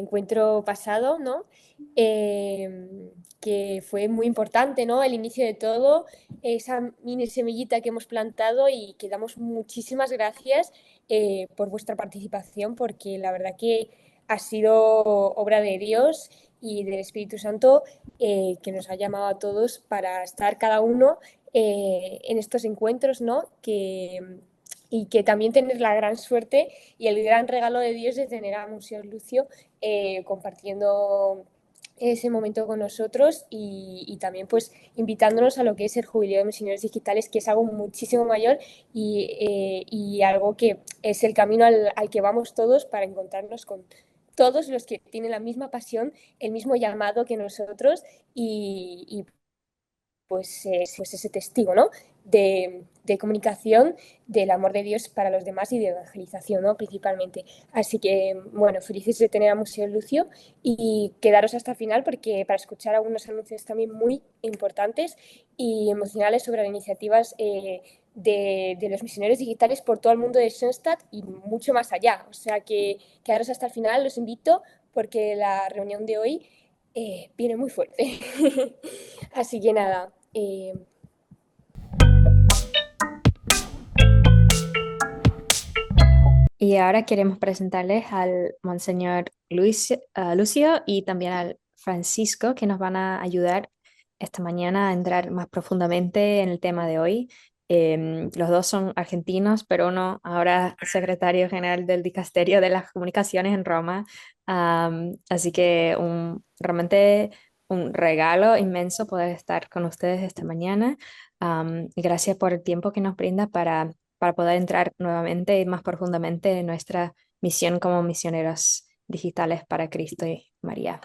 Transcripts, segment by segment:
encuentro pasado, ¿no? Que fue muy importante, ¿no? El inicio de todo, esa mini semillita que hemos plantado y que damos muchísimas gracias por vuestra participación, porque la verdad que ha sido obra de Dios y del Espíritu Santo que nos ha llamado a todos para estar cada uno en estos encuentros, ¿no? Y que también tener la gran suerte y el gran regalo de Dios de tener a Museo Lucio compartiendo ese momento con nosotros y también pues invitándonos a lo que es el jubileo de misioneros digitales, que es algo muchísimo mayor y algo que es el camino al que vamos todos para encontrarnos con todos los que tienen la misma pasión, el mismo llamado que nosotros y pues ese testigo, ¿no? De comunicación del amor de Dios para los demás y de evangelización, ¿no? Principalmente. Así que, bueno, felices de tener a Museo Lucio y quedaros hasta el final porque para escuchar algunos anuncios también muy importantes y emocionales sobre las iniciativas de los misioneros digitales por todo el mundo de Schoenstatt y mucho más allá. O sea que quedaros hasta el final, los invito porque la reunión de hoy viene muy fuerte. Así que nada. Y ahora queremos presentarles al Monseñor Lucio y también al Francisco, que nos van a ayudar esta mañana a entrar más profundamente en el tema de hoy. Los dos son argentinos, pero uno ahora secretario general del Dicasterio de las Comunicaciones en Roma. Así que realmente un regalo inmenso poder estar con ustedes esta mañana. Y gracias por el tiempo que nos brinda para poder entrar nuevamente y más profundamente en nuestra misión como misioneros digitales para Cristo y María.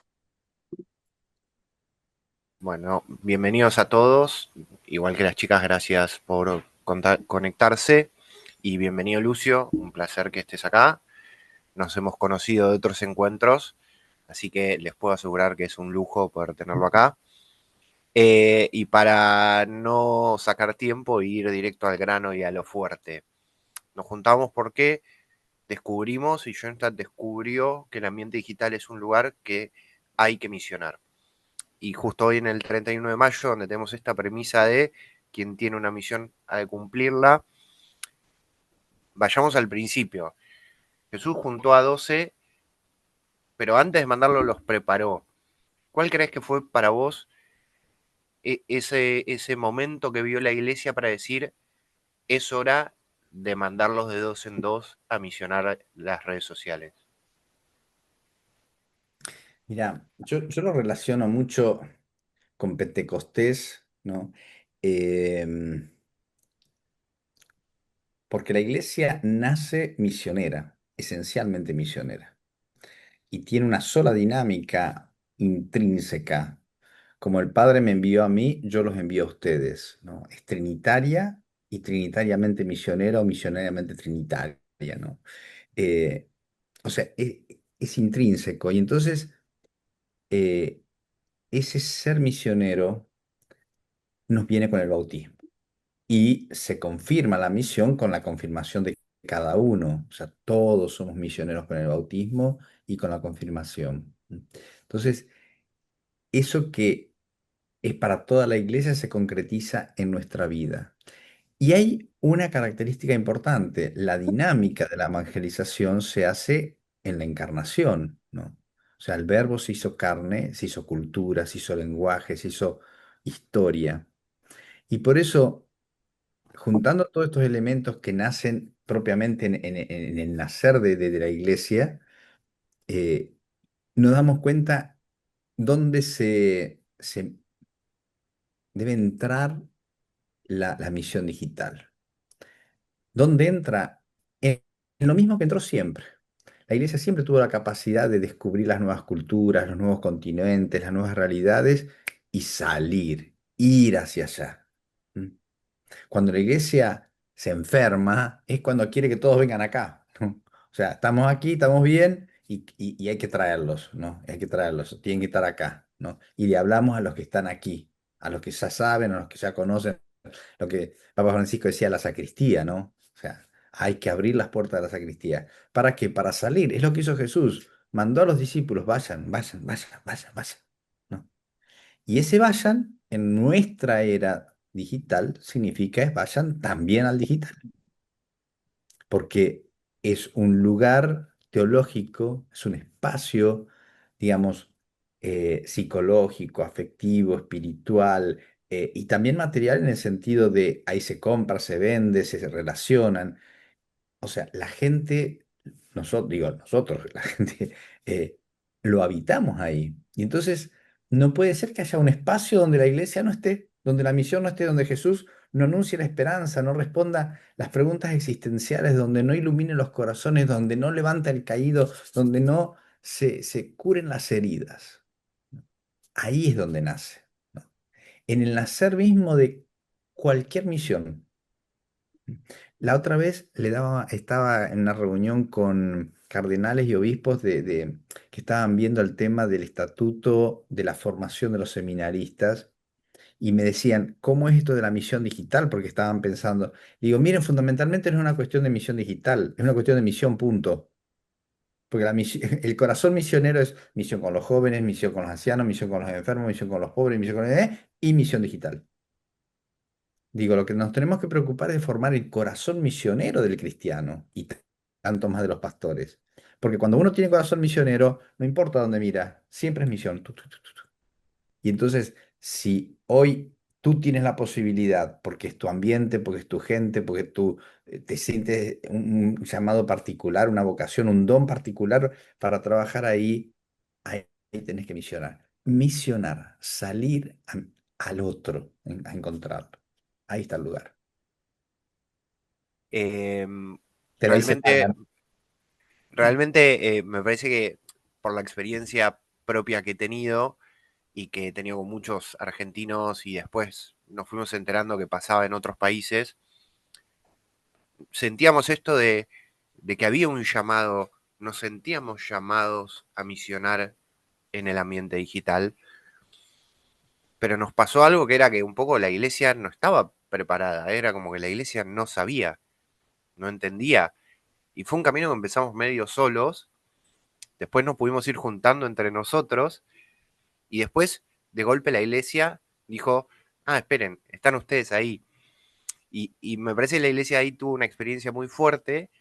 Bueno, bienvenidos a todos. Igual que las chicas, gracias por conectarse. Y bienvenido Lucio, un placer que estés acá. Nos hemos conocido de otros encuentros, así que les puedo asegurar que es un lujo poder tenerlo acá. Y para no sacar tiempo e ir directo al grano y a lo fuerte, nos juntamos porque descubrimos y Schoenstatt descubrió que el ambiente digital es un lugar que hay que misionar. Y justo hoy en el 31 de mayo, donde tenemos esta premisa de quien tiene una misión ha de cumplirla, vayamos al principio. Jesús juntó a 12, pero antes de mandarlo los preparó. ¿Cuál crees que fue para vos ese momento que vio la iglesia para decir es hora de mandarlos de dos en dos a misionar las redes sociales? Mira, yo lo relaciono mucho con Pentecostés, ¿no? Em, Porque la iglesia nace misionera, esencialmente misionera, y tiene una sola dinámica intrínseca. Como el Padre me envió a mí, yo los envío a ustedes, ¿no? Es trinitaria y trinitariamente misionera o misionariamente trinitaria, ¿no? Eh, o sea, es intrínseco. Y entonces, eh, ese ser misionero nos viene con el bautismo. Y se confirma la misión con la confirmación de cada uno. O sea, todos somos misioneros con el bautismo y con la confirmación. Entonces, eso que es para toda la iglesia se concretiza en nuestra vida. Y hay una característica importante, la dinámica de la evangelización se hace en la encarnación, ¿no? O sea, el verbo se hizo carne, se hizo cultura, se hizo lenguaje, se hizo historia. Y por eso, juntando todos estos elementos que nacen propiamente en el nacer de la iglesia, eh, nos damos cuenta dónde se debe entrar la misión digital. ¿Dónde entra? En lo mismo que entró siempre. La iglesia siempre tuvo la capacidad de descubrir las nuevas culturas, los nuevos continentes, las nuevas realidades y salir, ir hacia allá. ¿Mm? Cuando la iglesia se enferma es cuando quiere que todos vengan acá, ¿no? O sea, estamos aquí, estamos bien y hay que traerlos, ¿no? Hay que traerlos, tienen que estar acá, ¿no? Y le hablamos a los que están aquí, a los que ya saben, a los que ya conocen, lo que Papa Francisco decía, la sacristía, ¿no? O sea, hay que abrir las puertas de la sacristía. ¿Para qué? Para salir. Es lo que hizo Jesús. mandó a los discípulos, vayan, vayan, vayan, vayan, vayan, ¿no? Y ese vayan en nuestra era digital significa es vayan también al digital, porque es un lugar teológico, es un espacio, digamos, psicológico, afectivo, espiritual, y también material en el sentido de ahí se compra, se vende, se relacionan. O sea, la gente, nosotros, digo, nosotros, la gente, eh, lo habitamos ahí. Y entonces, no puede ser que haya un espacio donde la iglesia no esté, donde la misión no esté, donde Jesús no anuncie la esperanza, no responda las preguntas existenciales, donde no ilumine los corazones, donde no levanta el caído, donde no se curen las heridas. Ahí es donde nace, ¿no? En el nacer mismo de cualquier misión. La otra vez estaba en una reunión con cardenales y obispos que estaban viendo el tema del estatuto de la formación de los seminaristas y me decían, ¿cómo es esto de la misión digital? Porque estaban pensando, digo, miren, fundamentalmente no es una cuestión de misión digital, es una cuestión de misión, punto. Porque el corazón misionero es misión con los jóvenes, misión con los ancianos, misión con los enfermos, misión con los pobres, misión con y misión digital. Digo, lo que nos tenemos que preocupar es de formar el corazón misionero del cristiano y tanto más de los pastores. Porque cuando uno tiene corazón misionero, no importa dónde mira, siempre es misión. Tu, tu, tu, tu, tu. Y entonces, si hoy tú tienes la posibilidad, porque es tu ambiente, porque es tu gente, porque tú te sientes un llamado particular, una vocación, un don particular para trabajar ahí, ahí tenés que misionar. Misionar, salir al otro, a encontrarlo. Ahí está el lugar. Em, Te la hice realmente, larga, ¿no? realmente me parece que por la experiencia propia que he tenido y que he tenido con muchos argentinos y después nos fuimos enterando que pasaba en otros países, sentíamos esto de que había un llamado, nos sentíamos llamados a misionar en el ambiente digital, pero nos pasó algo que era que un poco la iglesia no estaba preparada, era como que la iglesia no sabía, no entendía, y fue un camino que empezamos medio solos, después nos pudimos ir juntando entre nosotros, y después de golpe la iglesia dijo, ah, esperen, están ustedes ahí. Y me parece que la iglesia ahí tuvo una experiencia muy fuerte,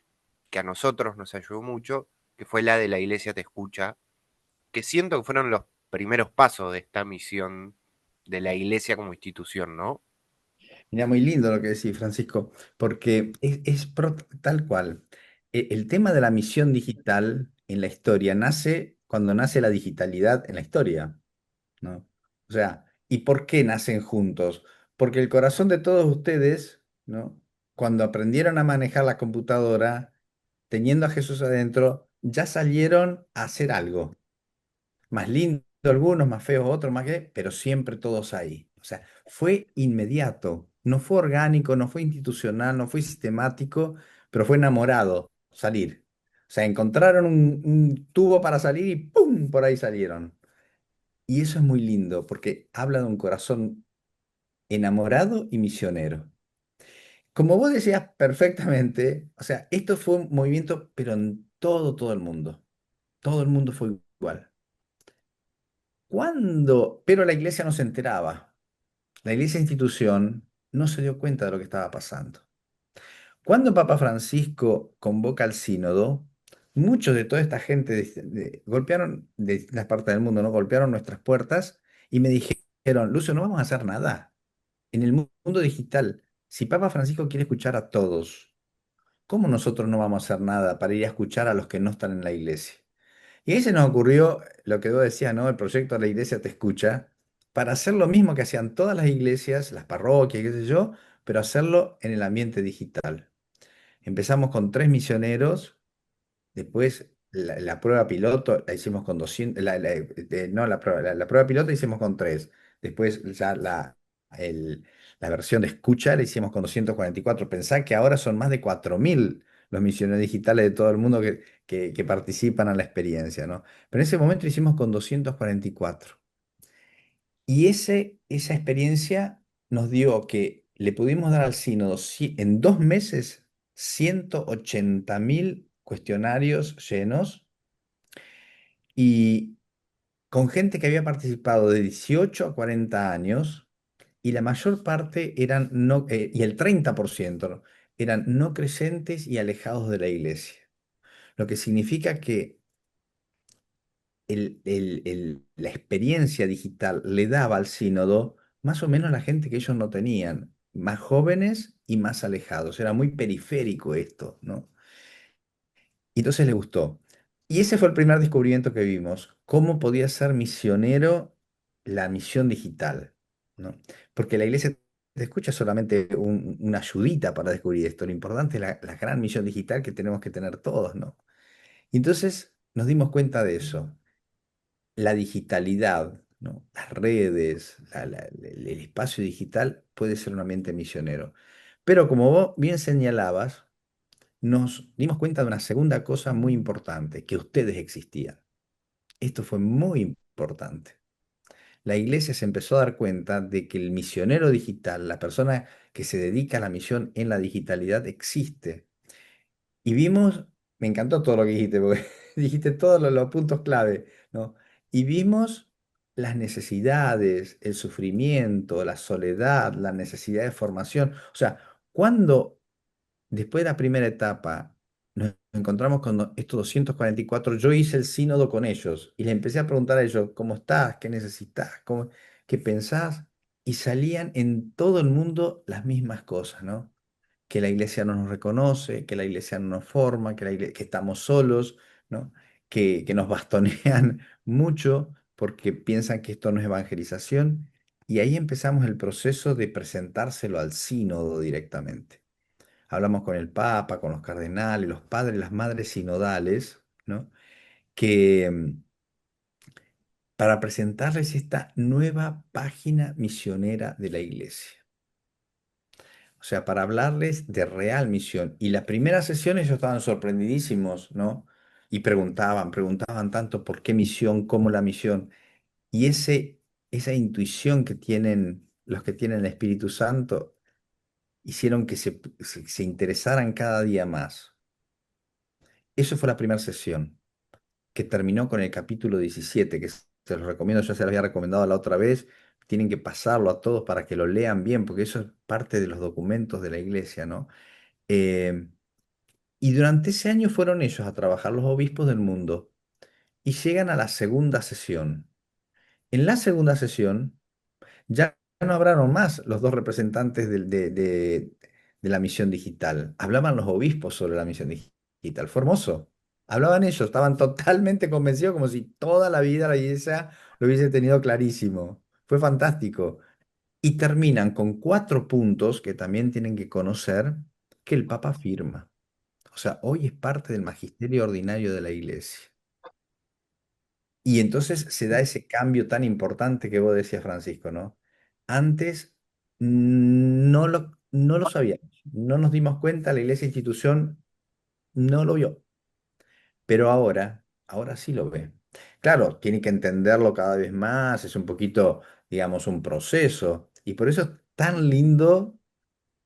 que a nosotros nos ayudó mucho, que fue la de la iglesia te escucha, que siento que fueron los primeros pasos de esta misión de la iglesia como institución, ¿no? Mira, muy lindo lo que decís, Francisco, porque tal cual. El tema de la misión digital en la historia nace cuando nace la digitalidad en la historia, ¿no? O sea, ¿y por qué nacen juntos? Porque el corazón de todos ustedes, ¿no? Cuando aprendieron a manejar la computadora, teniendo a Jesús adentro, ya salieron a hacer algo. Más lindo algunos, más feos otros, más que, pero siempre todos ahí. O sea, fue inmediato, no fue orgánico, no fue institucional, no fue sistemático, pero fue enamorado salir. O sea, encontraron un tubo para salir y ¡pum! Por ahí salieron. Y eso es muy lindo porque habla de un corazón enamorado y misionero. Como vos decías perfectamente, o sea, esto fue un movimiento, pero en todo el mundo. Todo el mundo fue igual. Pero la iglesia no se enteraba. La iglesia institución no se dio cuenta de lo que estaba pasando. Cuando Papa Francisco convoca al sínodo, muchos de toda esta gente golpearon, de distintas partes del mundo, ¿no? Golpearon nuestras puertas y me dijeron, Lucio, no vamos a hacer nada. En el mundo digital, si Papa Francisco quiere escuchar a todos, ¿cómo nosotros no vamos a hacer nada para ir a escuchar a los que no están en la iglesia? Y ahí se nos ocurrió lo que vos decías, ¿no? El proyecto La Iglesia Te Escucha, para hacer lo mismo que hacían todas las iglesias, las parroquias, qué sé yo, pero hacerlo en el ambiente digital. Empezamos con 3 misioneros. Después, la prueba piloto la hicimos con 200, no la prueba, la prueba piloto la hicimos con 3. Después, ya la versión de escucha la hicimos con 244. Pensá que ahora son más de 4.000 los misioneros digitales de todo el mundo que participan en la experiencia, ¿no? Pero en ese momento hicimos con 244. Y esa experiencia nos dio que le pudimos dar al sínodo en 2 meses 180.000 cuestionarios llenos y con gente que había participado de 18 a 40 años y la mayor parte eran no, y el 30% ¿no? eran no creyentes y alejados de la iglesia. Lo que significa que la experiencia digital le daba al sínodo más o menos la gente que ellos no tenían, más jóvenes y más alejados. Era muy periférico esto, ¿no? Y entonces le gustó. Y ese fue el primer descubrimiento que vimos, cómo podía ser misionero la misión digital, ¿no? Porque la iglesia te escucha solamente una ayudita para descubrir esto. Lo importante es la gran misión digital que tenemos que tener todos, ¿no? Y entonces nos dimos cuenta de eso. La digitalidad, ¿no? Las redes, el espacio digital puede ser un ambiente misionero. Pero como vos bien señalabas, nos dimos cuenta de una segunda cosa muy importante, que ustedes existían. Esto fue muy importante. La iglesia se empezó a dar cuenta de que el misionero digital, la persona que se dedica a la misión en la digitalidad, existe. Y vimos, me encantó todo lo que dijiste, porque dijiste todos los puntos clave, ¿no? Y vimos las necesidades, el sufrimiento, la soledad, la necesidad de formación. O sea, cuando después de la primera etapa nos encontramos con estos 244, yo hice el sínodo con ellos y les empecé a preguntar a ellos, ¿cómo estás? ¿Qué necesitas? ¿Qué pensás? Y salían en todo el mundo las mismas cosas, ¿no? Que la iglesia no nos reconoce, que la iglesia no nos forma, que estamos solos, ¿no? Que nos bastonean mucho porque piensan que esto no es evangelización. Y ahí empezamos el proceso de presentárselo al sínodo directamente. Hablamos con el Papa, con los cardenales, los padres, las madres sinodales, ¿no? Que para presentarles esta nueva página misionera de la iglesia. O sea, para hablarles de real misión. Y las primeras sesiones ellos estaban sorprendidísimos, ¿no? Y preguntaban tanto por qué misión, cómo la misión. Y esa intuición que tienen los que tienen el Espíritu Santo hicieron que se interesaran cada día más. Eso fue la primera sesión, que terminó con el capítulo 17, que se los recomiendo, ya se los había recomendado la otra vez. Tienen que pasarlo a todos para que lo lean bien, porque eso es parte de los documentos de la iglesia, ¿no? Eh, y durante ese año fueron ellos a trabajar los obispos del mundo y llegan a la segunda sesión. En la segunda sesión ya no hablaron más los dos representantes de la misión digital, hablaban los obispos sobre la misión digital. Fue hermoso. Hablaban ellos, estaban totalmente convencidos como si toda la vida la iglesia lo hubiese tenido clarísimo. Fue fantástico. Y terminan con 4 puntos que también tienen que conocer que el Papa firma. O sea, hoy es parte del magisterio ordinario de la Iglesia. Y entonces se da ese cambio tan importante que vos decías, Francisco, ¿no? Antes no lo sabíamos, no nos dimos cuenta, la Iglesia institución no lo vio, pero ahora sí lo ve. Claro, tiene que entenderlo cada vez más, es un poquito, digamos, un proceso. Y por eso es tan lindo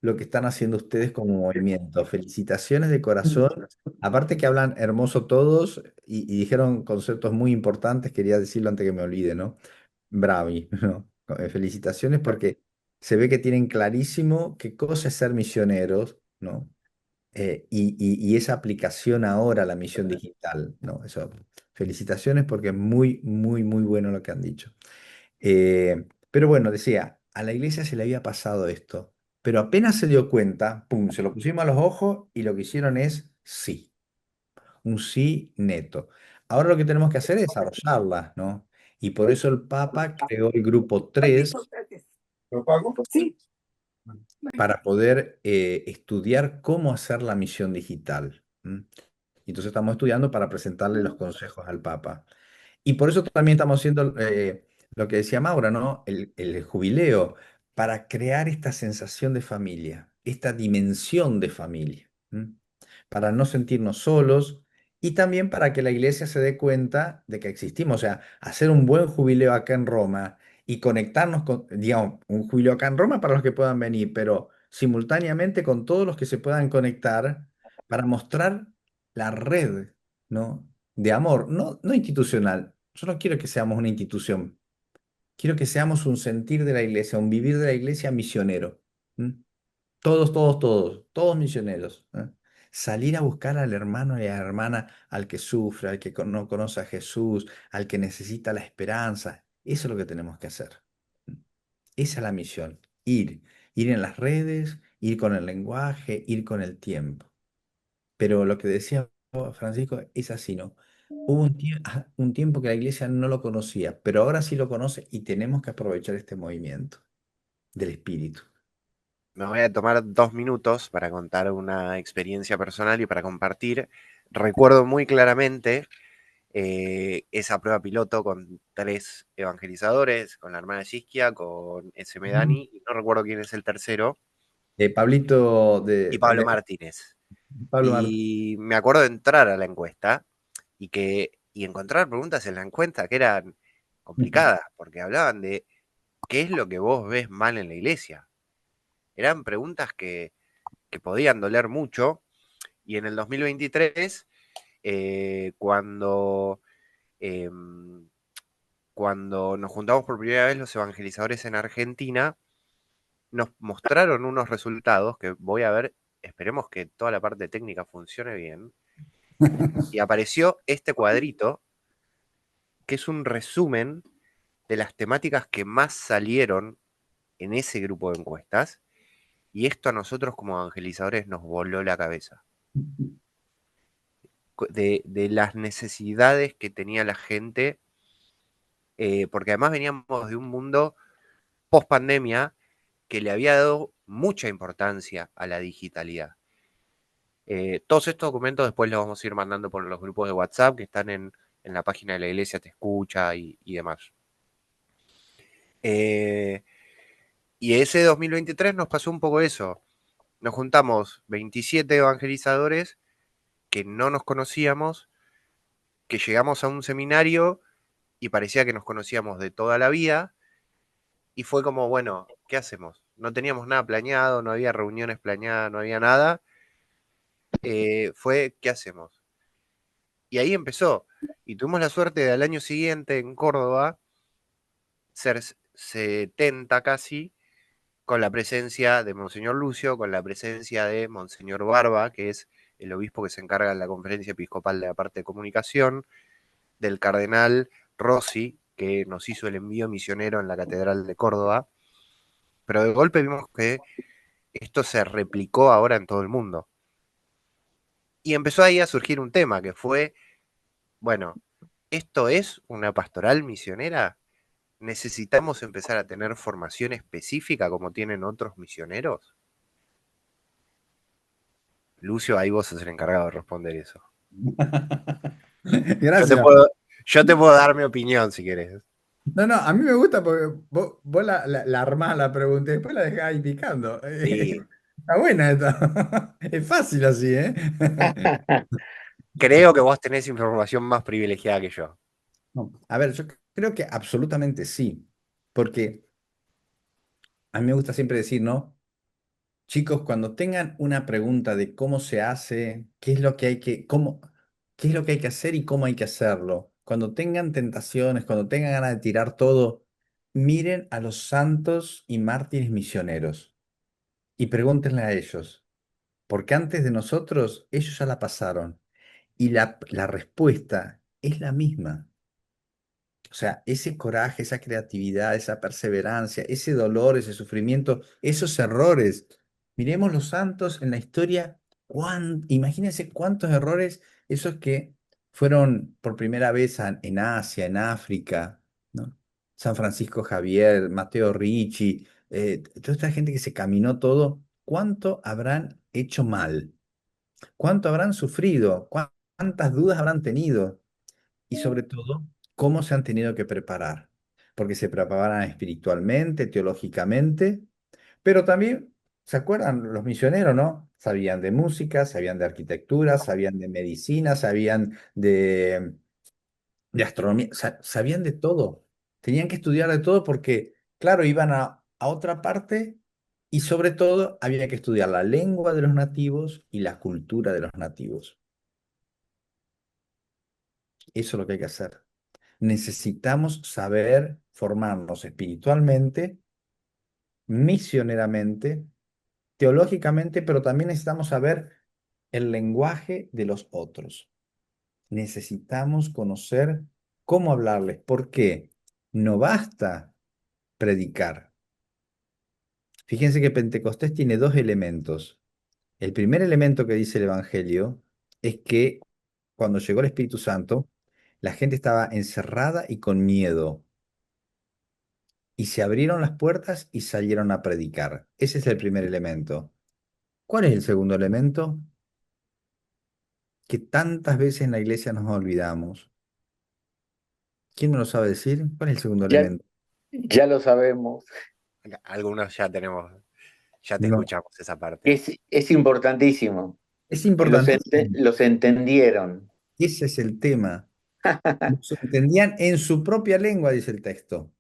lo que están haciendo ustedes como movimiento. Felicitaciones de corazón. Aparte que hablan hermoso todos y dijeron conceptos muy importantes, quería decirlo antes que me olvide, ¿no? Bravi, ¿no? Felicitaciones porque se ve que tienen clarísimo qué cosa es ser misioneros, ¿no? Y esa aplicación ahora a la misión digital, ¿no? Eso, felicitaciones porque es muy, muy, muy bueno lo que han dicho. Pero bueno, decía, a la iglesia se le había pasado esto, pero apenas se dio cuenta, pum, se lo pusimos a los ojos y lo que hicieron es sí, un sí neto. Ahora lo que tenemos que hacer es desarrollarla, ¿no? Y por eso el Papa creó el grupo 3 ¿Lo pago? Sí. para poder estudiar cómo hacer la misión digital. ¿M? Entonces estamos estudiando para presentarle los consejos al Papa. Y por eso también estamos haciendo lo que decía Maura, ¿no? El jubileo, para crear esta sensación de familia, esta dimensión de familia, ¿m? Para no sentirnos solos y también para que la iglesia se dé cuenta de que existimos. O sea, hacer un buen jubileo acá en Roma y conectarnos con, digamos, un jubileo acá en Roma para los que puedan venir, pero simultáneamente con todos los que se puedan conectar para mostrar la red, ¿no? de amor, no institucional. Yo no quiero que seamos una institución, quiero que seamos un sentir de la iglesia, un vivir de la iglesia misionero. ¿M? Todos misioneros. ¿Eh? Salir a buscar al hermano y a la hermana, al que sufre, al que no conoce a Jesús, al que necesita la esperanza. Eso es lo que tenemos que hacer. Esa es la misión. Ir en las redes, ir con el lenguaje, ir con el tiempo. Pero lo que decía Francisco es así, ¿no? Hubo un tiempo que la iglesia no lo conocía, pero ahora sí lo conoce y tenemos que aprovechar este movimiento del espíritu. Me voy a tomar 2 minutos para contar una experiencia personal y para compartir. Recuerdo muy claramente esa prueba piloto con 3 evangelizadores, con la hermana Siskia, con SM Ujú. Dani, y no recuerdo quién es el tercero, Pablito y Pablo Martínez. Pablo Martín. Y me acuerdo de entrar a la encuesta y encontrar preguntas en la encuesta que eran complicadas, porque hablaban de qué es lo que vos ves mal en la iglesia. Eran preguntas que podían doler mucho. Y en el 2023, cuando, em, cuando nos juntamos por primera vez los evangelizadores en Argentina, nos mostraron unos resultados que voy a ver, esperemos que toda la parte técnica funcione bien. Y apareció este cuadrito, que es un resumen de las temáticas que más salieron en ese grupo de encuestas. Y esto a nosotros como evangelizadores nos voló la cabeza. De las necesidades que tenía la gente, porque además veníamos de un mundo post pandemia que le había dado mucha importancia a la digitalidad. Todos estos documentos después los vamos a ir mandando por los grupos de WhatsApp que están en la página de la iglesia, te escucha y demás. Eh, y ese 2023 nos pasó un poco eso. Nos juntamos 27 evangelizadores que no nos conocíamos, que llegamos a un seminario y parecía que nos conocíamos de toda la vida, y fue como, bueno, ¿qué hacemos? No teníamos nada planeado, no había reuniones planeadas, no había nada. Fue, ¿qué hacemos? Y ahí empezó. Y tuvimos la suerte de al año siguiente en Córdoba ser 70 casi, con la presencia de Monseñor Lucio, con la presencia de Monseñor Barba, que es el obispo que se encarga de la conferencia episcopal de la parte de comunicación, del cardenal Rossi, que nos hizo el envío misionero en la Catedral de Córdoba. Pero de golpe vimos que esto se replicó ahora en todo el mundo. Y empezó ahí a surgir un tema que fue, bueno, ¿esto es una pastoral misionera? ¿Necesitamos empezar a tener formación específica como tienen otros misioneros? Lucio, ahí vos sos el encargado de responder eso. Yo te Gracias. puedo, yo te puedo dar mi opinión si querés. No, a mí me gusta porque vos la armás la pregunta y después la dejás ahí picando. Sí. Está buena esta. Es fácil así, ¿eh? Creo que vos tenés información más privilegiada que yo. No, a ver, yo creo que absolutamente sí, porque a mí me gusta siempre decir, ¿no? Chicos, cuando tengan una pregunta de cómo se hace, qué es lo que hay que, cómo, qué es lo que hay que hacer y cómo hay que hacerlo, cuando tengan tentaciones, cuando tengan ganas de tirar todo, miren a los santos y mártires misioneros y pregúntenle a ellos, porque antes de nosotros ellos ya la pasaron y la respuesta es la misma. O sea, ese coraje, esa creatividad, esa perseverancia, ese dolor, ese sufrimiento, esos errores. Miremos los santos en la historia. Imagínense cuántos errores esos que fueron por primera vez en Asia, en África, ¿no? San Francisco Javier, Mateo Ricci, toda esta gente que se caminó todo, ¿cuánto habrán hecho mal? ¿Cuánto habrán sufrido? ¿Cuántas dudas habrán tenido? Y sobre todo, cómo se han tenido que preparar, porque se preparaban espiritualmente, teológicamente, pero también, ¿se acuerdan los misioneros, no? Sabían de música, sabían de arquitectura, sabían de medicina, sabían de astronomía, sabían de todo. Tenían que estudiar de todo porque, claro, iban a otra parte y sobre todo había que estudiar la lengua de los nativos y la cultura de los nativos. Eso es lo que hay que hacer. Necesitamos saber formarnos espiritualmente, misioneramente, teológicamente, pero también necesitamos saber el lenguaje de los otros. Necesitamos conocer cómo hablarles. ¿Por qué? No basta predicar. Fíjense que Pentecostés tiene dos elementos. El primer elemento que dice el Evangelio es que cuando llegó el Espíritu Santo, la gente estaba encerrada y con miedo. Y se abrieron las puertas y salieron a predicar. Ese es el primer elemento. ¿Cuál es el segundo elemento? Que tantas veces en la iglesia nos olvidamos. ¿Quién me lo sabe decir? ¿Cuál es el segundo Ya, elemento? ya lo sabemos. Algunos ya tenemos, ya te No, escuchamos esa parte. Es importantísimo. es Que importantísimo. los entendieron. Ese es el tema. Los entendían en su propia lengua, dice el texto.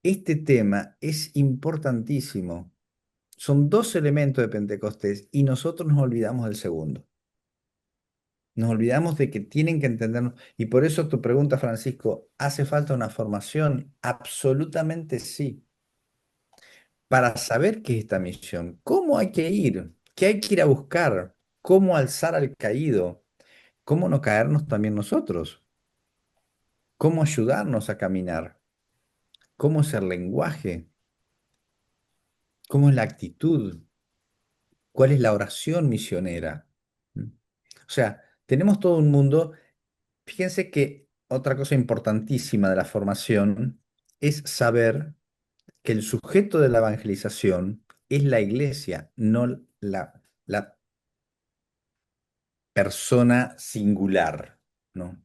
Este tema es importantísimo. Son dos elementos de Pentecostés y nosotros nos olvidamos del segundo. Nos olvidamos de que tienen que entendernos. Y por eso tu pregunta, Francisco, ¿hace falta una formación? Absolutamente sí. Para saber qué es esta misión, cómo hay que ir, qué hay que ir a buscar, cómo alzar al caído, cómo no caernos también nosotros, cómo ayudarnos a caminar, cómo es el lenguaje, cómo es la actitud, cuál es la oración misionera. ¿Mm? O sea, tenemos todo un mundo. Fíjense que otra cosa importantísima de la formación es saber que el sujeto de la evangelización es la iglesia, no la persona singular, ¿no?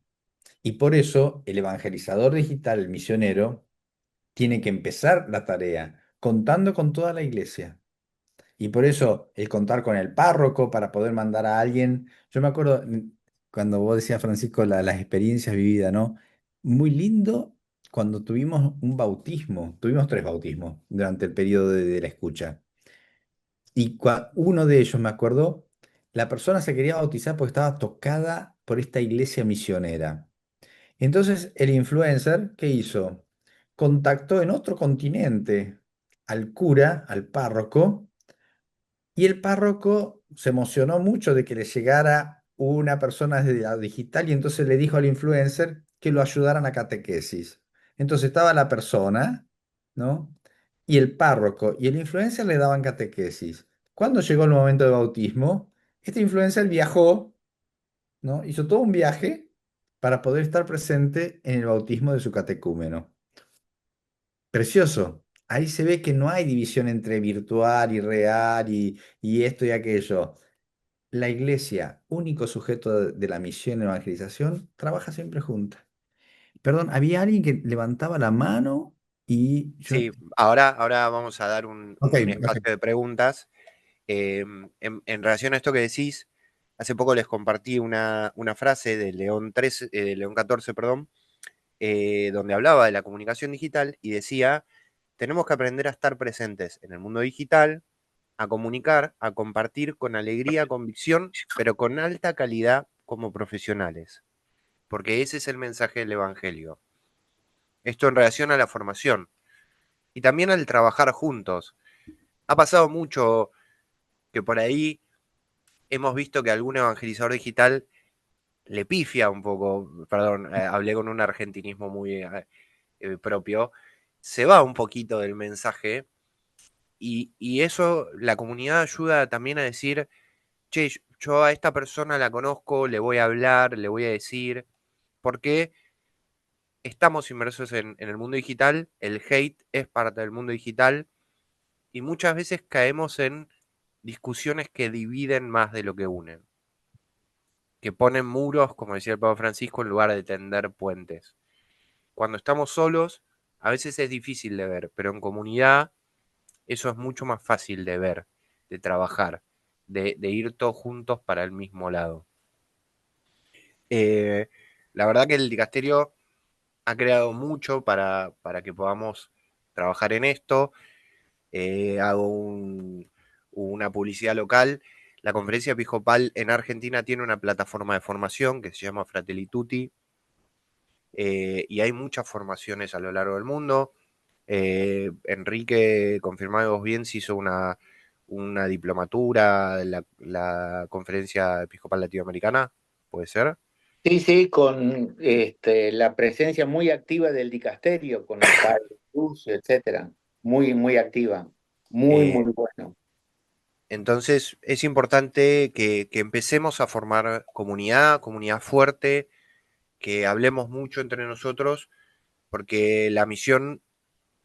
Y por eso el evangelizador digital, el misionero, tiene que empezar la tarea contando con toda la iglesia. Y por eso el contar con el párroco para poder mandar a alguien. Yo me acuerdo cuando vos decías, Francisco, las experiencias vividas, ¿no? Muy lindo cuando tuvimos un bautismo. Tuvimos tres bautismos durante el periodo de la escucha. Y uno de ellos, me acuerdo, la persona se quería bautizar porque estaba tocada por esta iglesia misionera. Entonces el influencer, ¿qué hizo? Contactó en otro continente al cura, al párroco, y el párroco se emocionó mucho de que le llegara una persona desde la digital y entonces le dijo al influencer que lo ayudaran a catequesis. Entonces estaba la persona, ¿no? Y el párroco y el influencer le daban catequesis. Cuando llegó el momento de bautismo, este influencer viajó, ¿no? Hizo todo un viaje para poder estar presente en el bautismo de su catecúmeno. Precioso. Ahí se ve que no hay división entre virtual y real y esto y aquello. La iglesia, único sujeto de la misión de evangelización, trabaja siempre junta. Perdón, había alguien que levantaba la mano y yo... Sí, ahora vamos a dar un, Ok, un espacio perfecto. de preguntas. En relación a esto que decís, hace poco les compartí una frase de León 13, León 14, perdón, donde hablaba de la comunicación digital y decía, tenemos que aprender a estar presentes en el mundo digital, a comunicar, a compartir con alegría, convicción, pero con alta calidad como profesionales, porque ese es el mensaje del Evangelio. Esto en relación a la formación y también al trabajar juntos. Ha pasado mucho que por ahí hemos visto que algún evangelizador digital le pifia un poco, perdón, hablé con un argentinismo muy propio, se va un poquito del mensaje y eso la comunidad ayuda también a decir, che, yo a esta persona la conozco, le voy a hablar, le voy a decir, porque estamos inmersos en el mundo digital, el hate es parte del mundo digital y muchas veces caemos en discusiones que dividen más de lo que unen, que ponen muros, como decía el Papa Francisco, en lugar de tender puentes. Cuando estamos solos, a veces es difícil de ver, pero en comunidad eso es mucho más fácil de ver, de trabajar, de ir todos juntos para el mismo lado. Eh, la verdad que el dicasterio ha creado mucho para que podamos trabajar en esto. Hago una publicidad local. La conferencia episcopal en Argentina tiene una plataforma de formación que se llama Fratelli Tutti, y hay muchas formaciones a lo largo del mundo. Enrique, confirmado bien, se hizo una diplomatura en la Conferencia Episcopal Latinoamericana, ¿puede ser? Sí, sí, con la presencia muy activa del dicasterio, con el padre Lucio, etcétera. Muy, muy activa. Muy, Eh, muy bueno. entonces es importante que empecemos a formar comunidad fuerte, que hablemos mucho entre nosotros, porque la misión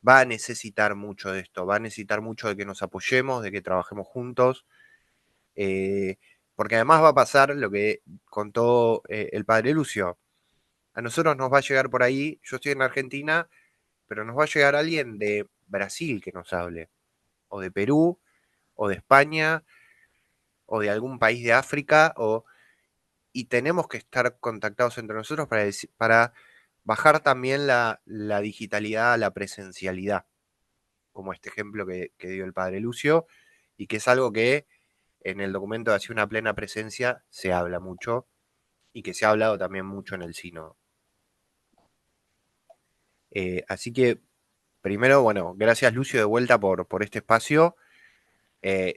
va a necesitar mucho de esto, va a necesitar mucho de que nos apoyemos, de que trabajemos juntos, eh, porque además va a pasar lo que contó el padre Lucio. A nosotros nos va a llegar por ahí, yo estoy en Argentina, pero nos va a llegar alguien de Brasil que nos hable, o de Perú, o de España, o de algún país de África, y tenemos que estar contactados entre nosotros para bajar también la digitalidad a la presencialidad, como este ejemplo que dio el padre Lucio, y que es algo que en el documento de Hacia una plena presencia se habla mucho, y que se ha hablado también mucho en el sínodo. Así que, primero, bueno, gracias Lucio de vuelta por este espacio.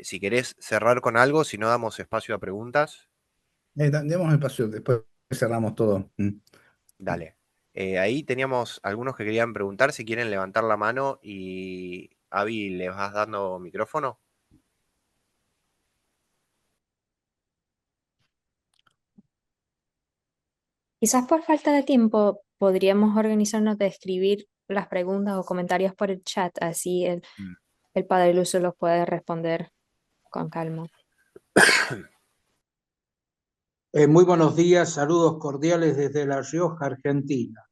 Si querés cerrar con algo, si no damos espacio a preguntas, Demos espacio, después cerramos todo. dale. Ahí teníamos algunos que querían preguntar, si quieren levantar la mano y Avi, ¿les vas dando micrófono? Quizás por falta de tiempo podríamos organizarnos de escribir las preguntas o comentarios por el chat, así Mm. el padre Lucio los puede responder con calma. Muy buenos días, saludos cordiales desde La Rioja, Argentina.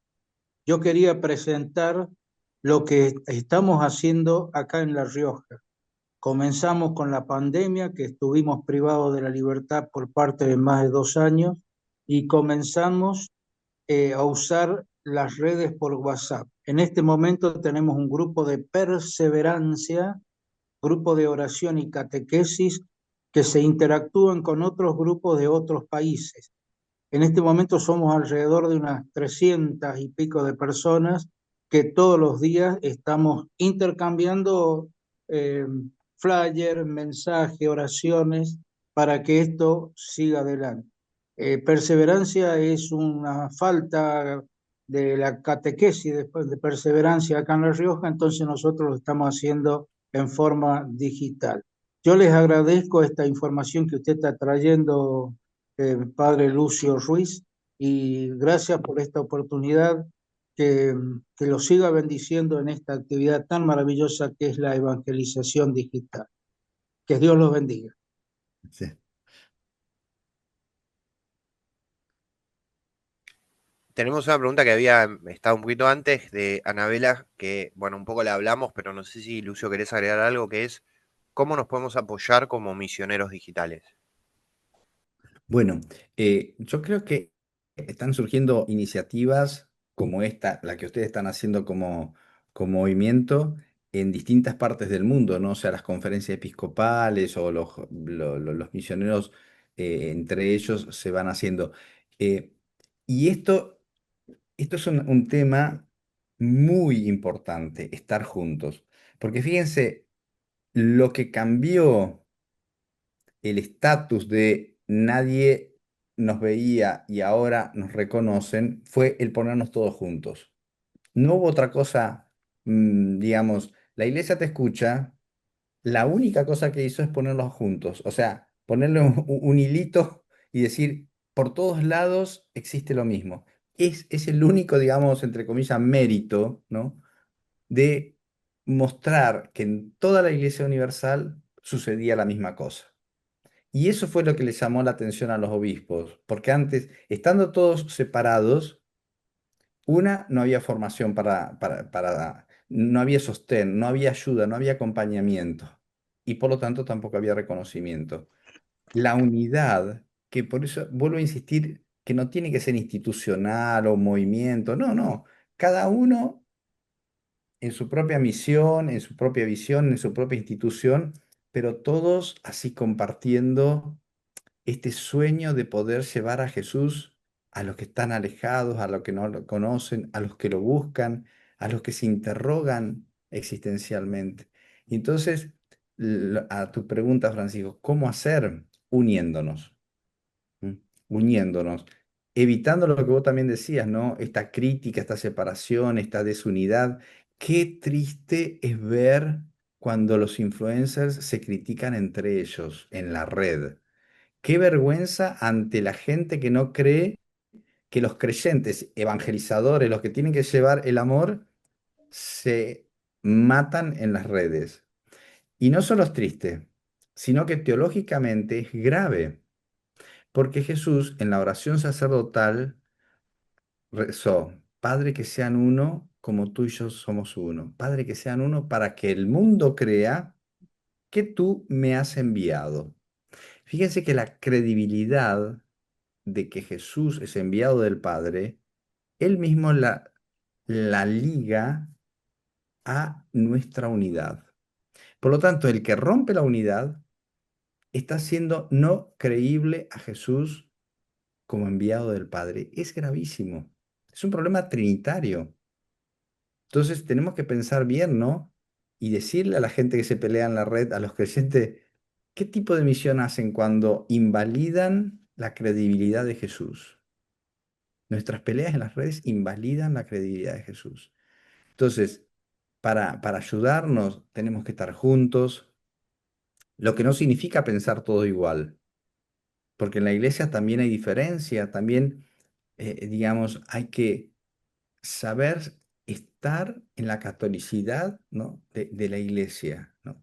Yo quería presentar lo que estamos haciendo acá en La Rioja. Comenzamos con la pandemia, que estuvimos privados de la libertad por parte de más de 2 años, y comenzamos a usar las redes por WhatsApp. En este momento tenemos un grupo de perseverancia, grupo de oración y catequesis que se interactúan con otros grupos de otros países. En este momento somos alrededor de unas 300 y pico de personas que todos los días estamos intercambiando eh, flyers, mensajes, oraciones para que esto siga adelante. Perseverancia es una falta de la catequesis de perseverancia acá en La Rioja, entonces nosotros lo estamos haciendo en forma digital. Yo les agradezco esta información que usted está trayendo, padre Lucio Ruiz, y gracias por esta oportunidad, que lo siga bendiciendo en esta actividad tan maravillosa que es la evangelización digital. Que Dios los bendiga. Sí. Tenemos una pregunta que había estado un poquito antes de Anabela, que, bueno, un poco la hablamos, pero no sé si Lucio querés agregar algo, que es, ¿cómo nos podemos apoyar como misioneros digitales? Bueno, yo creo que están surgiendo iniciativas como esta, la que ustedes están haciendo como movimiento en distintas partes del mundo, ¿no? O sea, las conferencias episcopales o los misioneros entre ellos se van haciendo. Eh, y esto es un tema muy importante, estar juntos. Porque fíjense, lo que cambió el estatus de nadie nos veía y ahora nos reconocen fue el ponernos todos juntos. No hubo otra cosa, digamos, la iglesia te escucha, la única cosa que hizo es ponerlos juntos, o sea, ponerle un hilito y decir, por todos lados existe lo mismo. Es el único, digamos, entre comillas, mérito, ¿no? De mostrar que en toda la iglesia universal sucedía la misma cosa. Y eso fue lo que les llamó la atención a los obispos, porque antes, estando todos separados, no había formación no había sostén, no había ayuda, no había acompañamiento, y por lo tanto tampoco había reconocimiento. La unidad, que por eso vuelvo a insistir, que no tiene que ser institucional o movimiento, no, no, cada uno en su propia misión, en su propia visión, en su propia institución, pero todos así compartiendo este sueño de poder llevar a Jesús a los que están alejados, a los que no lo conocen, a los que lo buscan, a los que se interrogan existencialmente. Y entonces, a tu pregunta, Francisco, ¿cómo hacer? Uniéndonos. ¿Mm? Uniéndonos, evitando lo que vos también decías, ¿no? Esta crítica, esta separación, esta desunidad. Qué triste es ver cuando los influencers se critican entre ellos en la red. Qué vergüenza ante la gente que no cree que los creyentes evangelizadores, los que tienen que llevar el amor, se matan en las redes. Y no solo es triste, sino que teológicamente es grave. Porque Jesús en la oración sacerdotal rezó, Padre que sean uno como tú y yo somos uno. Padre que sean uno para que el mundo crea que tú me has enviado. Fíjense que la credibilidad de que Jesús es enviado del Padre, él mismo la liga a nuestra unidad. Por lo tanto, el que rompe la unidad está haciendo no creíble a Jesús como enviado del Padre. Es gravísimo. Es un problema trinitario. Entonces tenemos que pensar bien, ¿no? Y decirle a la gente que se pelea en la red, a los creyentes, ¿qué tipo de misión hacen cuando invalidan la credibilidad de Jesús? Nuestras peleas en las redes invalidan la credibilidad de Jesús. Entonces, para ayudarnos tenemos que estar juntos, lo que no significa pensar todo igual, porque en la iglesia también hay diferencia, también, digamos, hay que saber estar en la catolicidad, ¿no? de la iglesia, ¿no?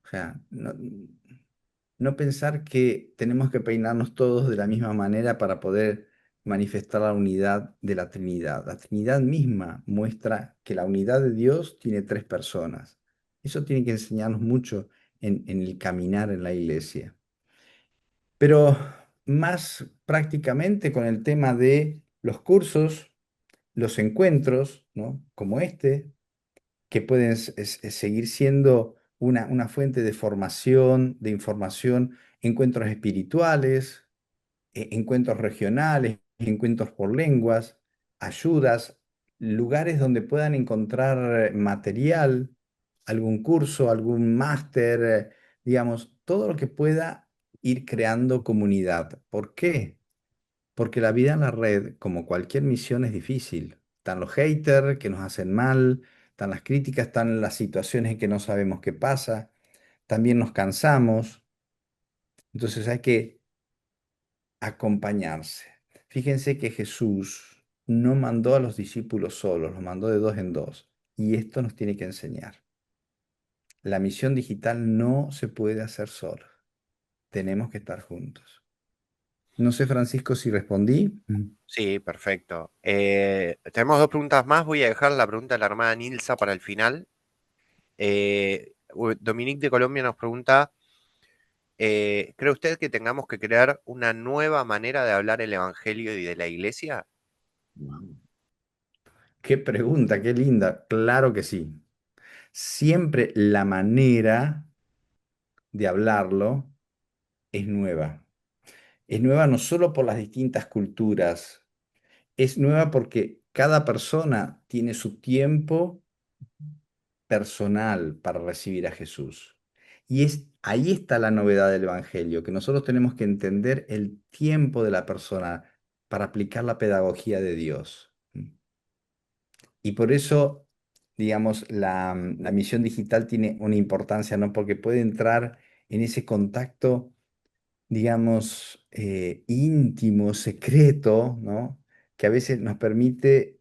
O sea, no pensar que tenemos que peinarnos todos de la misma manera para poder manifestar la unidad de la Trinidad. La Trinidad misma muestra que la unidad de Dios tiene tres personas. Eso tiene que enseñarnos mucho en el caminar en la iglesia. Pero más prácticamente con el tema de los cursos, los encuentros, ¿no? Como este, que pueden seguir siendo una fuente de formación, de información, encuentros espirituales, encuentros regionales, encuentros por lenguas, ayudas, lugares donde puedan encontrar material, algún curso, algún máster, digamos, todo lo que pueda ir creando comunidad. ¿Por qué? Porque la vida en la red, como cualquier misión, es difícil. Están los haters que nos hacen mal, están las críticas, están las situaciones en que no sabemos qué pasa, también nos cansamos. Entonces hay que acompañarse. Fíjense que Jesús no mandó a los discípulos solos, los mandó de dos en dos. Y esto nos tiene que enseñar. La misión digital no se puede hacer sola. Tenemos que estar juntos. No sé, Francisco, si respondí. Sí, perfecto. Tenemos dos preguntas más. Voy a dejar la pregunta de la hermana Nilsa para el final. Dominique de Colombia nos pregunta, ¿cree usted que tengamos que crear una nueva manera de hablar el Evangelio y de la iglesia? Wow. Qué pregunta, qué linda. Claro que sí. Siempre la manera de hablarlo es nueva. Es nueva no solo por las distintas culturas, es nueva porque cada persona tiene su tiempo personal para recibir a Jesús. Y ahí está la novedad del Evangelio, que nosotros tenemos que entender el tiempo de la persona para aplicar la pedagogía de Dios. Y por eso, digamos, la misión digital tiene una importancia, ¿no? Porque puede entrar en ese contacto, digamos, íntimo, secreto, ¿no? Que a veces nos permite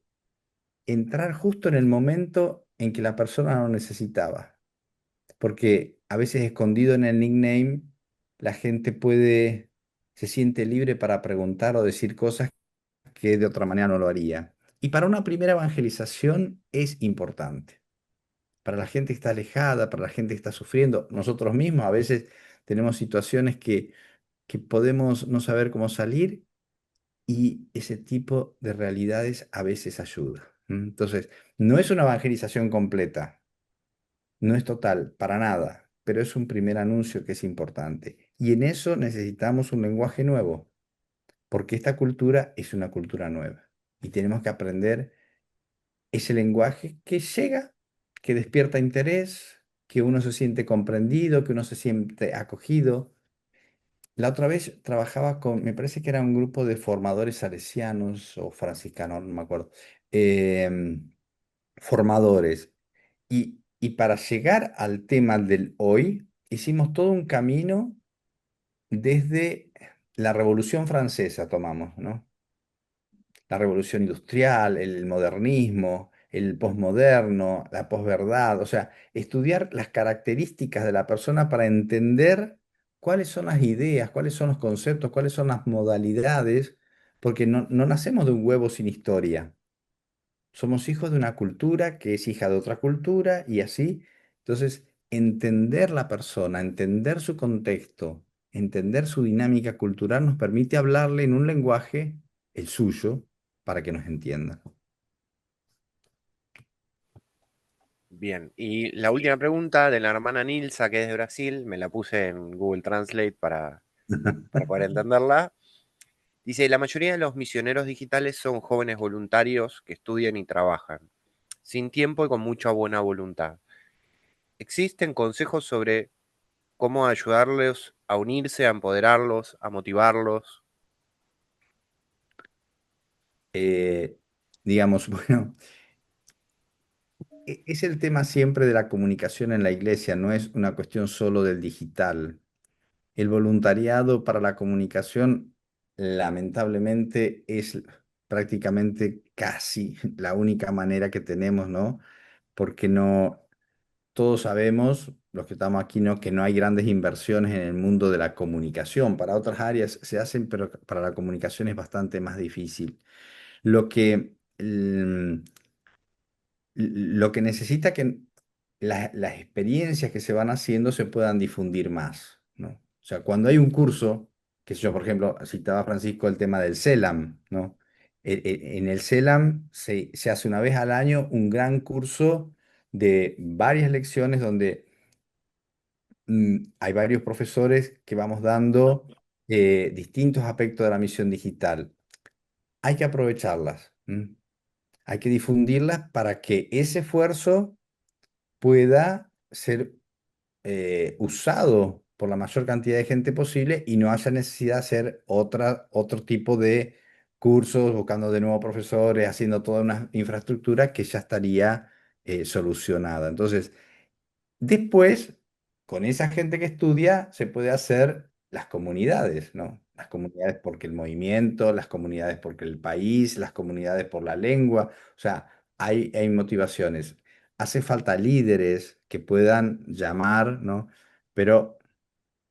entrar justo en el momento en que la persona lo necesitaba. Porque a veces escondido en el nickname, la gente se siente libre para preguntar o decir cosas que de otra manera no lo haría. Y para una primera evangelización es importante. Para la gente que está alejada, para la gente que está sufriendo, nosotros mismos a veces tenemos situaciones que podemos no saber cómo salir y ese tipo de realidades a veces ayuda. Entonces, no es una evangelización completa, no es total, para nada, pero es un primer anuncio que es importante. Y en eso necesitamos un lenguaje nuevo. porque esta cultura es una cultura nueva y tenemos que aprender ese lenguaje que llega, que despierta interés, que uno se siente comprendido, que uno se siente acogido. La otra vez trabajaba con, me parece que era un grupo de formadores salesianos o franciscanos, no me acuerdo, em, formadores. Y para llegar al tema del hoy, hicimos todo un camino desde la Revolución Francesa, tomamos, ¿no? La revolución industrial, el modernismo, el posmoderno, la posverdad, o sea, estudiar las características de la persona para entender cuáles son las ideas, cuáles son los conceptos, cuáles son las modalidades, porque no nacemos de un huevo sin historia. Somos hijos de una cultura que es hija de otra cultura y así. Entonces, entender la persona, entender su contexto, entender su dinámica cultural nos permite hablarle en un lenguaje, el suyo, para que nos entienda. Bien, y la última pregunta de la hermana Nilsa, que es de Brasil, me la puse en Google Translate para poder entenderla. Dice, la mayoría de los misioneros digitales son jóvenes voluntarios que estudian y trabajan, sin tiempo y con mucha buena voluntad. ¿Existen consejos sobre cómo ayudarlos a unirse, a empoderarlos, a motivarlos? Eh, digamos, bueno, es el tema siempre de la comunicación en la iglesia, no es una cuestión solo del digital. El voluntariado para la comunicación, lamentablemente, es prácticamente casi la única manera que tenemos, ¿no? Porque no, todos sabemos, los que estamos aquí, ¿no? Que no hay grandes inversiones en el mundo de la comunicación. Para otras áreas se hacen, pero para la comunicación es bastante más difícil. Lo que, lo que necesita que las experiencias que se van haciendo se puedan difundir más, ¿no? O sea, cuando hay un curso, que sé yo, por ejemplo, citaba Francisco el tema del CELAM, ¿no? En el CELAM se hace una vez al año un gran curso de varias lecciones donde hay varios profesores que vamos dando distintos aspectos de la misión digital. Hay que aprovecharlas, ¿m? Hay que difundirlas para que ese esfuerzo pueda ser usado por la mayor cantidad de gente posible y no haya necesidad de hacer otro tipo de cursos, buscando de nuevo profesores, haciendo toda una infraestructura que ya estaría solucionada. Entonces, después, con esa gente que estudia, se puede hacer las comunidades, ¿no? Las comunidades porque el movimiento, las comunidades porque el país, las comunidades por la lengua. O sea, hay motivaciones. Hace falta líderes que puedan llamar, ¿no? Pero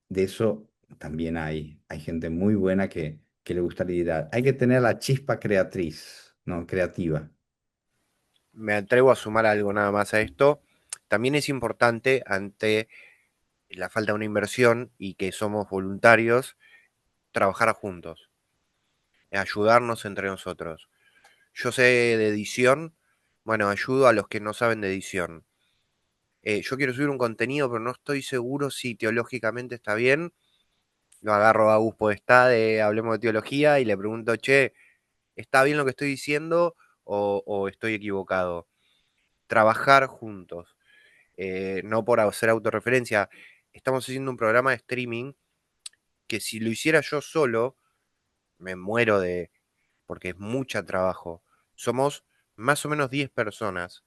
de eso también hay gente muy buena que le gusta liderar. Hay que tener la chispa creatriz, ¿no? Creativa. Me atrevo a sumar algo nada más a esto. También es importante ante la falta de una inversión y que somos voluntarios, trabajar juntos, ayudarnos entre nosotros. Yo sé de edición, bueno, ayudo a los que no saben de edición. Yo quiero subir un contenido, pero no estoy seguro si teológicamente está bien. Lo agarro a Gus Podestá de Hablemos de Teología y le pregunto, che, ¿está bien lo que estoy diciendo o estoy equivocado? Trabajar juntos, no por hacer autorreferencia. Estamos haciendo un programa de streaming que si lo hiciera yo solo, me muero de, porque es mucho trabajo. Somos más o menos 10 personas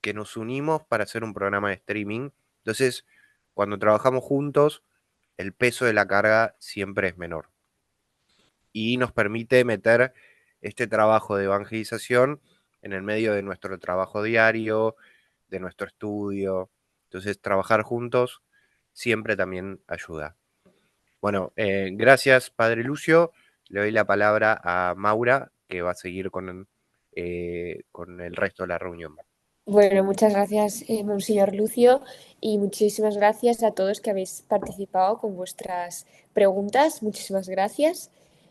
que nos unimos para hacer un programa de streaming. Entonces, cuando trabajamos juntos, el peso de la carga siempre es menor. Y nos permite meter este trabajo de evangelización en el medio de nuestro trabajo diario, de nuestro estudio. Entonces, trabajar juntos siempre también ayuda. Bueno, gracias, Padre Lucio. Le doy la palabra a Maura, que va a seguir con el resto de la reunión. Bueno, muchas gracias, Monseñor Lucio, y muchísimas gracias a todos que habéis participado con vuestras preguntas. Muchísimas gracias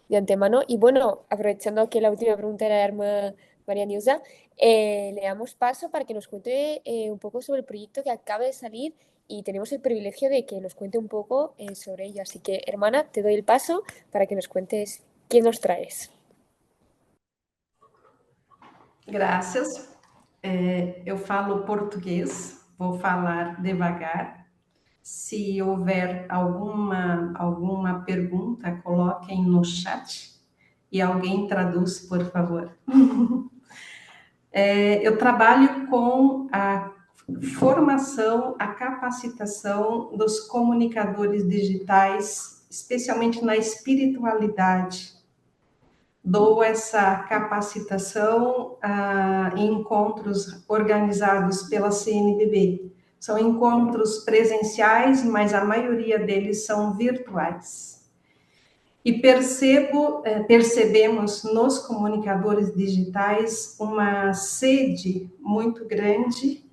de antemano. Y bueno, aprovechando que la última pregunta era de Arma María Niusa, le damos paso para que nos cuente un poco sobre el proyecto que acaba de salir y tenemos el privilegio de que nos cuente un poco sobre ello. Así que, hermana, te doy el paso para que nos cuentes ¿Qué nos traes? Graças. Eu falo português, vou falar devagar. Se houver alguma pergunta, coloquem no chat e alguém traduz, por favor. Eu trabalho com a formação, a capacitação dos comunicadores digitais, especialmente na espiritualidade. Dou essa capacitação em encontros organizados pela CNBB. São encontros presenciais, mas a maioria deles são virtuais. E percebemos nos comunicadores digitais uma sede muito grande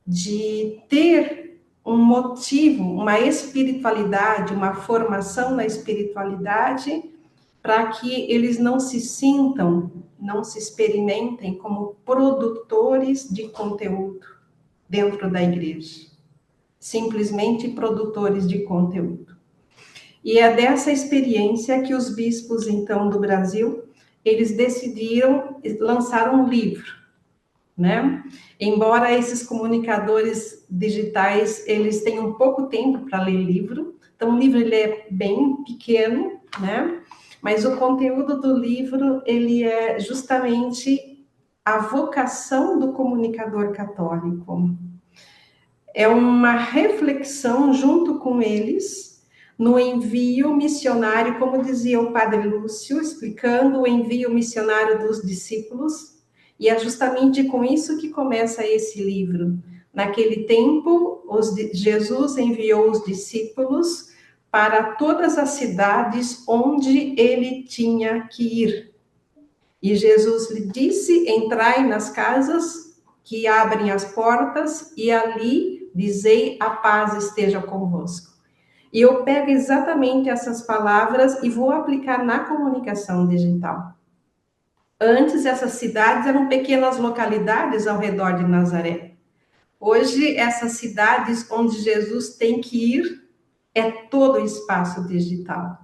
de ter um motivo, uma espiritualidade, uma formação na espiritualidade, para que eles não se sintam, não se experimentem como produtores de conteúdo dentro da igreja. Simplesmente produtores de conteúdo. E é dessa experiência que os bispos, então, do Brasil, eles decidiram lançar um livro, né? Embora esses comunicadores digitais, eles tenham pouco tempo para ler livro, então o livro ele é bem pequeno, né? Mas o conteúdo do livro, ele é justamente a vocação do comunicador católico. É uma reflexão junto com eles no envio missionário, como dizia o padre Lúcio, explicando o envio missionário dos discípulos, e é justamente com isso que começa esse livro. Naquele tempo, Jesus enviou os discípulos para todas as cidades onde ele tinha que ir. E Jesus lhe disse, entrai nas casas que abrem as portas, e ali dizei, a paz esteja convosco. E eu pego exatamente essas palavras e vou aplicar na comunicação digital. Antes, essas cidades eram pequenas localidades ao redor de Nazaré. Hoje, essas cidades onde Jesus tem que ir, é todo o espaço digital.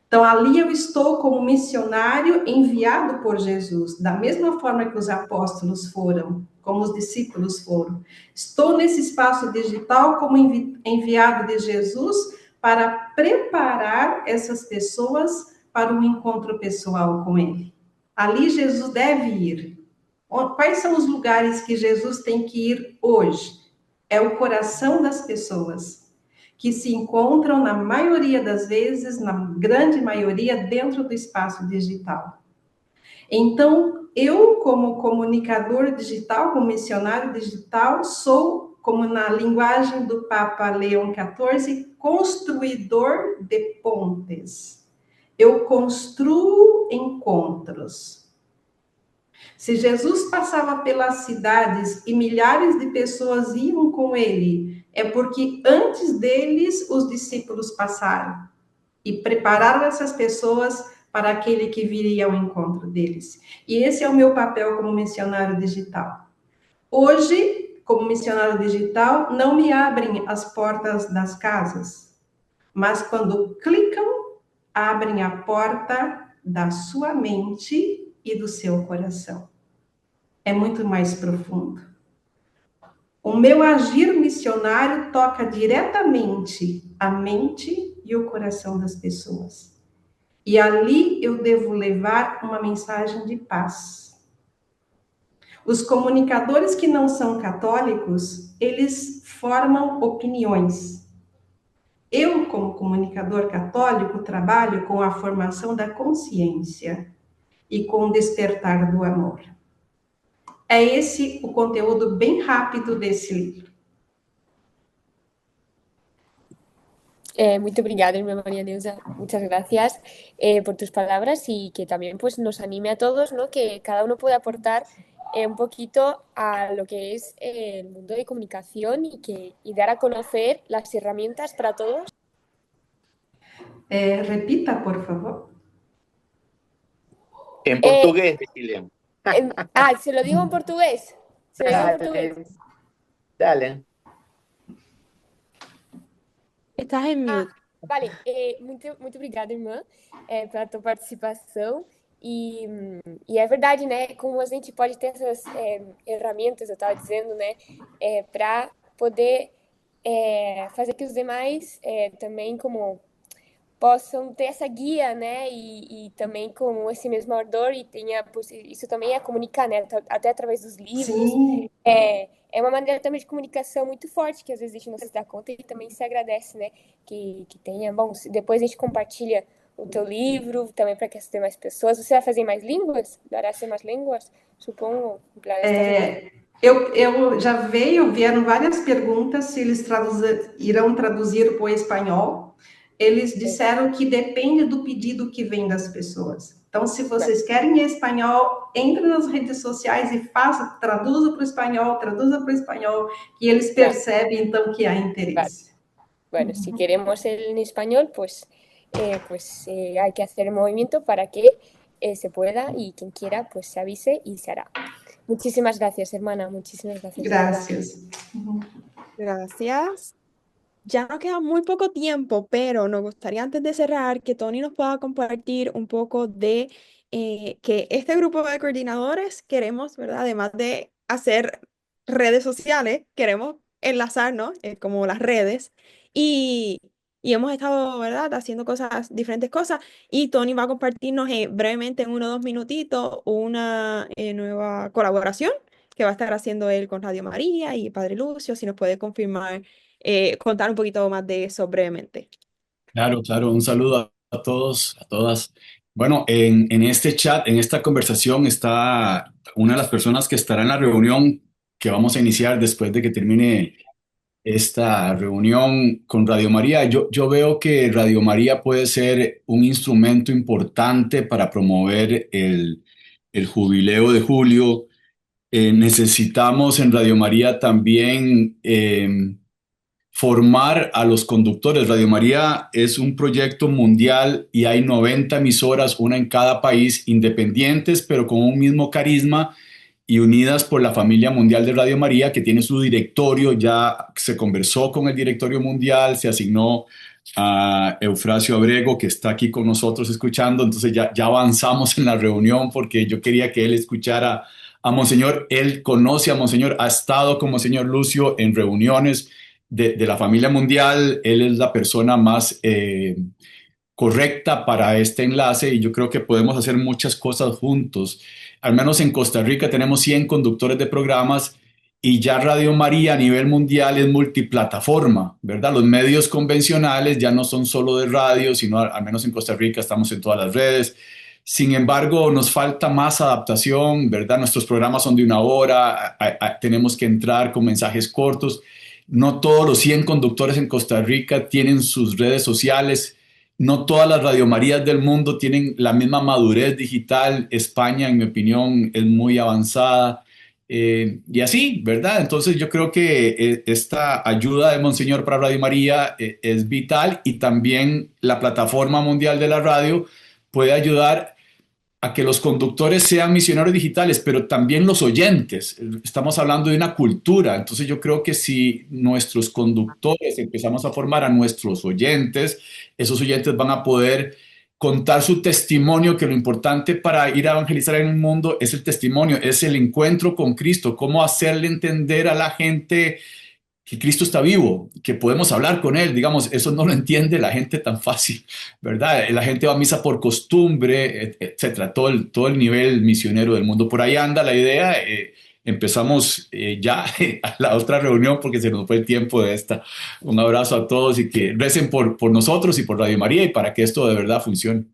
Então, ali eu estou como missionário enviado por Jesus, da mesma forma que os apóstolos foram, como os discípulos foram. Estou nesse espaço digital como enviado de Jesus para preparar essas pessoas para um encontro pessoal com ele. Ali Jesus deve ir. Quais são os lugares que Jesus tem que ir hoje? É o coração das pessoas, que se encontram, na maioria das vezes, na grande maioria, dentro do espaço digital. Então, eu, como comunicador digital, como missionário digital, sou, como na linguagem do Papa Leão XIV, construidor de pontes. Eu construo encontros. Se Jesus passava pelas cidades e milhares de pessoas iam com ele, é porque antes deles os discípulos passaram e prepararam essas pessoas para aquele que viria ao encontro deles. E esse é o meu papel como missionário digital. Hoje, como missionário digital, não me abrem as portas das casas, mas quando clicam, abrem a porta da sua mente e do seu coração. É muito mais profundo. O meu agir missionário toca diretamente a mente e o coração das pessoas. E ali eu devo levar uma mensagem de paz. Os comunicadores que não são católicos, eles formam opiniões. Eu, como comunicador católico, trabalho com a formação da consciência e com o despertar do amor. É esse o conteúdo bem rápido desse livro. Muy obrigada, irmã María Neusa. Muchas gracias por tus palabras y que también pues, nos anime a todos, ¿no? Que cada uno puede aportar un poquito a lo que es el mundo de comunicación y dar a conocer las herramientas para todos. Repita, por favor. En portugués, decirle. ¿Se lo digo en portugués? ¿Se lo digo en portugués? Dale. Estás en mute. Vale, muito obrigada, irmã, pela tua participação. E é verdade, né? Como a gente pode ter essas ferramentas, eu estava dizendo, né? Para poder fazer que os demais também, como possam ter essa guia, né? E também com esse mesmo ardor e tenha isso também é comunicar, né? Até através dos livros. Sim, É uma maneira também de comunicação muito forte que às vezes a gente não se dá conta e também se agradece, né? Que tenha. Bom, depois a gente compartilha o teu livro também para que as demais pessoas. Você vai fazer mais línguas? Dará ser mais línguas? Supongo. En plan, estás eu já vieram várias perguntas se eles irão traduzir para o espanhol. Eles disseram que depende do pedido que vem das pessoas. Então, se vocês querem em espanhol, entre nas redes sociais e traduza para o espanhol, que eles percebem, então, que há interesse. Bueno, si queremos en español, hay que hacer el movimiento para que se pueda y quien quiera, pues se avise y se hará. Muchísimas gracias, hermana. Muchísimas gracias. Gracias. Gracias. Ya nos queda muy poco tiempo, pero nos gustaría antes de cerrar que Tony nos pueda compartir un poco de que este grupo de coordinadores queremos, ¿verdad? Además de hacer redes sociales, queremos enlazarnos como las redes y, y hemos estado, ¿verdad? Haciendo diferentes cosas y Tony va a compartirnos brevemente en 1 o 2 minutitos una nueva colaboración que va a estar haciendo él con Radio María y Padre Lucio, si nos puede confirmar contar un poquito más de eso brevemente. Claro, claro, un saludo a todos, a todas. Bueno, en este chat, en esta conversación está una de las personas que estará en la reunión que vamos a iniciar después de que termine esta reunión con Radio María. Yo veo que Radio María puede ser un instrumento importante para promover el jubileo de julio. Necesitamos en Radio María también formar a los conductores. Radio María es un proyecto mundial y hay 90 emisoras, una en cada país, independientes, pero con un mismo carisma y unidas por la familia mundial de Radio María, que tiene su directorio. Ya se conversó con el directorio mundial, se asignó a Eufrasio Abrego, que está aquí con nosotros escuchando. Entonces ya avanzamos en la reunión porque yo quería que él escuchara a Monseñor. Él conoce a Monseñor, ha estado con Monseñor Lucio en reuniones de la familia mundial. Él es la persona más correcta para este enlace y yo creo que podemos hacer muchas cosas juntos. Al menos en Costa Rica tenemos 100 conductores de programas y ya Radio María a nivel mundial es multiplataforma, ¿verdad? Los medios convencionales ya no son solo de radio, sino al menos en Costa Rica estamos en todas las redes. Sin embargo, nos falta más adaptación, ¿verdad? Nuestros programas son de 1 hora, tenemos que entrar con mensajes cortos. No todos los 100 conductores en Costa Rica tienen sus redes sociales. No todas las Radio Marías del mundo tienen la misma madurez digital. España, en mi opinión, es muy avanzada. Y así, ¿verdad? Entonces yo creo que esta ayuda de Monseñor para Radio María es vital y también la plataforma mundial de la radio puede ayudar a que los conductores sean misioneros digitales, pero también los oyentes. Estamos hablando de una cultura, entonces yo creo que si nuestros conductores empezamos a formar a nuestros oyentes, esos oyentes van a poder contar su testimonio, que lo importante para ir a evangelizar en el mundo es el testimonio, es el encuentro con Cristo, cómo hacerle entender a la gente que Cristo está vivo, que podemos hablar con Él. Digamos, eso no lo entiende la gente tan fácil, ¿verdad? La gente va a misa por costumbre, etcétera, todo el nivel misionero del mundo. Por ahí anda la idea. Empezamos ya a la otra reunión porque se nos fue el tiempo de esta. Un abrazo a todos y que recen por nosotros y por Radio María y para que esto de verdad funcione.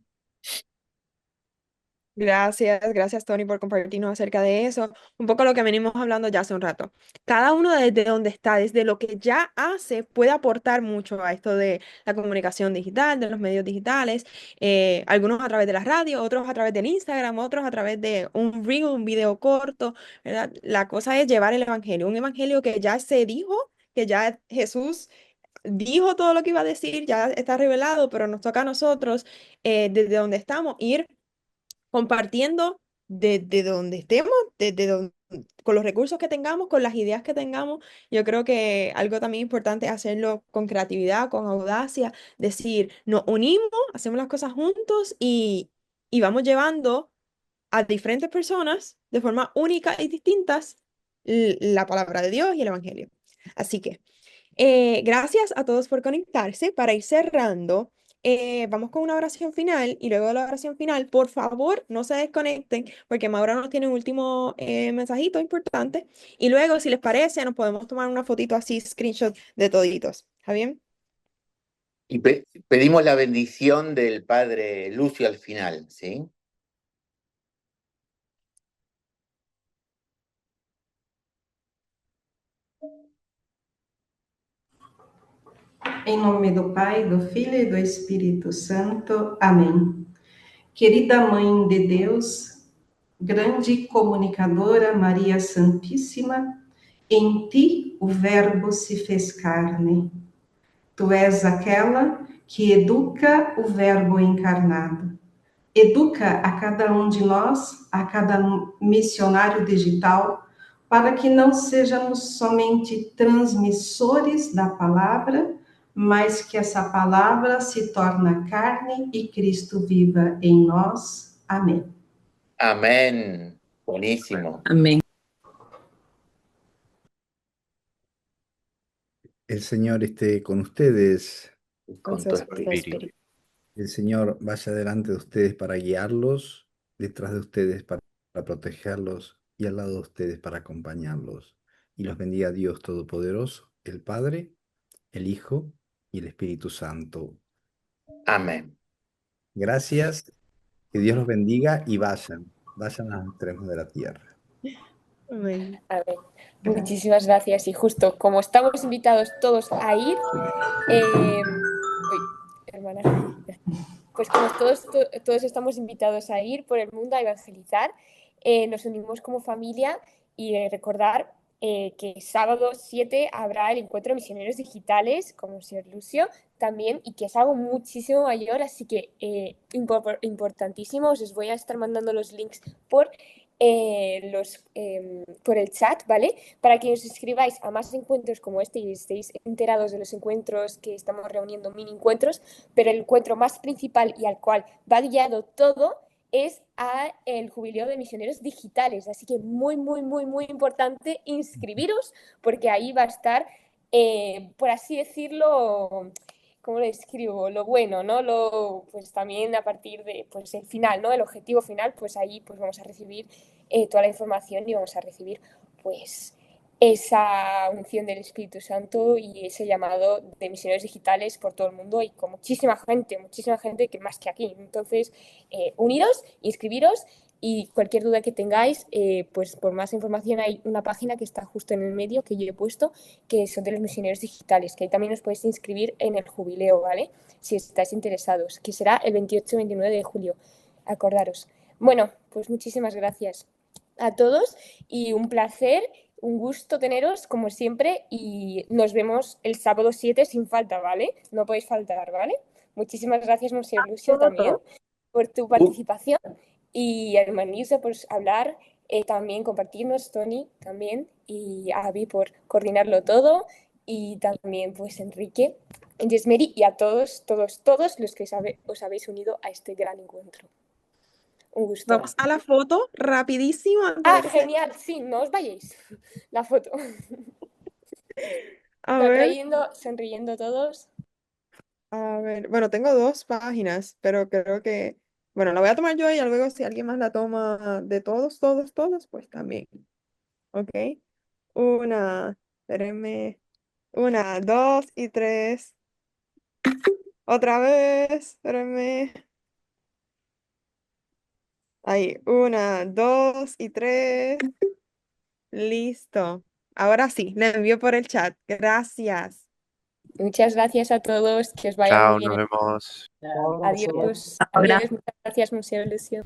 Gracias Tony por compartirnos acerca de eso. Un poco lo que venimos hablando ya hace un rato. Cada uno desde donde está, desde lo que ya hace, puede aportar mucho a esto de la comunicación digital, de los medios digitales. Algunos a través de la radio, otros a través del Instagram, otros a través de un reel, un video corto, ¿verdad? La cosa es llevar el evangelio, un evangelio que ya se dijo, que ya Jesús dijo todo lo que iba a decir, ya está revelado, pero nos toca a nosotros, desde donde estamos, ir compartiendo desde donde estemos, desde donde con los recursos que tengamos, con las ideas que tengamos. Yo creo que algo también importante es hacerlo con creatividad, con audacia, decir, nos unimos, hacemos las cosas juntos y vamos llevando a diferentes personas de forma única y distintas la palabra de Dios y el Evangelio. Así que gracias a todos por conectarse. Para ir cerrando, vamos con una oración final y luego de la oración final, por favor, no se desconecten porque Maura nos tiene un último mensajito importante y luego, si les parece, nos podemos tomar una fotito así, screenshot de toditos. ¿Está bien? Y pedimos la bendición del padre Lucio al final, ¿sí? Em nome do Pai, do Filho e do Espírito Santo. Amém. Querida Mãe de Deus, grande comunicadora Maria Santíssima, em ti o Verbo se fez carne. Tu és aquela que educa o Verbo encarnado. Educa a cada um de nós, a cada missionário digital, para que não sejamos somente transmissores da palavra, mas que essa palavra se torne carne e Cristo viva em nós. Amém. Amén. Buenísimo. Amén. El Señor esté con ustedes. Con tu espíritu. El Señor vaya delante de ustedes para guiarlos, detrás de ustedes para protegerlos y al lado de ustedes para acompañarlos. Y los bendiga Dios Todopoderoso, el Padre, el Hijo y el Espíritu Santo. Amén. Gracias, que Dios los bendiga y vayan a los extremos de la tierra. Amén. A ver, muchísimas gracias. Y justo como estamos invitados todos a ir, hermana, pues como todos estamos invitados a ir por el mundo a evangelizar, nos unimos como familia y recordar que sábado 7 habrá el encuentro de misioneros digitales con el señor Lucio también, y que es algo muchísimo mayor, así que importantísimo. Os voy a estar mandando los links por el chat, ¿vale? Para que os inscribáis a más encuentros como este y estéis enterados de los encuentros que estamos reuniendo, mini encuentros, pero el encuentro más principal y al cual va guiado todo es el jubileo de misioneros digitales, así que muy importante inscribiros, porque ahí va a estar, por así decirlo, ¿cómo lo describo? Lo bueno, ¿no? Pues también a partir de pues, el final, ¿no? El objetivo final, pues ahí pues vamos a recibir toda la información y vamos a recibir pues esa unción del Espíritu Santo y ese llamado de misioneros digitales por todo el mundo y con muchísima gente que más que aquí. Entonces, uniros, inscribiros y cualquier duda que tengáis, pues por más información hay una página que está justo en el medio que yo he puesto, que son de los misioneros digitales, que ahí también os podéis inscribir en el jubileo, ¿vale? Si estáis interesados, que será el 28-29 de julio, acordaros. Bueno, pues muchísimas gracias a todos y un placer, un gusto teneros como siempre y nos vemos el sábado 7 sin falta, ¿vale? No podéis faltar, ¿vale? Muchísimas gracias, Monseñor Lucio, también por tu participación y hermanisa por hablar, también compartirnos, Tony también y a Abby por coordinarlo todo y también pues Enrique, Yesmeri y a todos los que os habéis unido a este gran encuentro. Un gusto. Vamos a la foto rapidísimo. Genial, sí, no os vayáis. La foto. A ver. Sonriendo todos. A ver, bueno, tengo 2 páginas, pero creo que, bueno, la voy a tomar yo y luego si alguien más la toma de todos, pues también. Ok. Espérenme. 1, 2 y 3. Otra vez, espérenme. Ahí, 1, 2 y 3. Listo. Ahora sí, le envío por el chat. Gracias. Muchas gracias a todos. Que os vaya muy bien. Nos vemos. Adiós. Adiós. Muchas gracias, Museo Lucio.